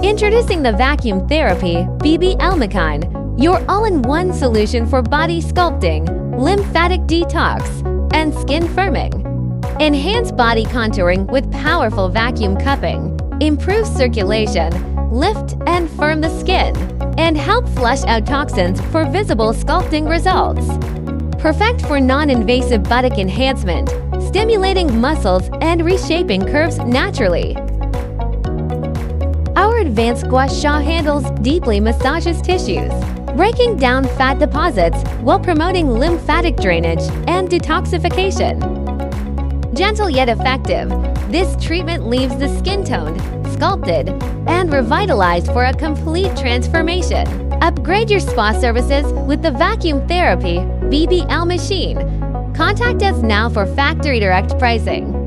Introducing the Vacuum Therapy BBL Machine, your all-in-one solution for body sculpting, lymphatic detox, and skin firming. Enhance body contouring with powerful vacuum cupping, improve circulation, lift and firm the skin, and help flush out toxins for visible sculpting results. Perfect for non-invasive buttock enhancement, stimulating muscles and reshaping curves naturally. Our advanced gua sha handles deeply massages tissues, breaking down fat deposits while promoting lymphatic drainage and detoxification. Gentle yet effective, this treatment leaves the skin toned, sculpted, and revitalized for a complete transformation. Upgrade your spa services with the Vacuum Therapy BBL Machine. Contact us now for factory direct pricing.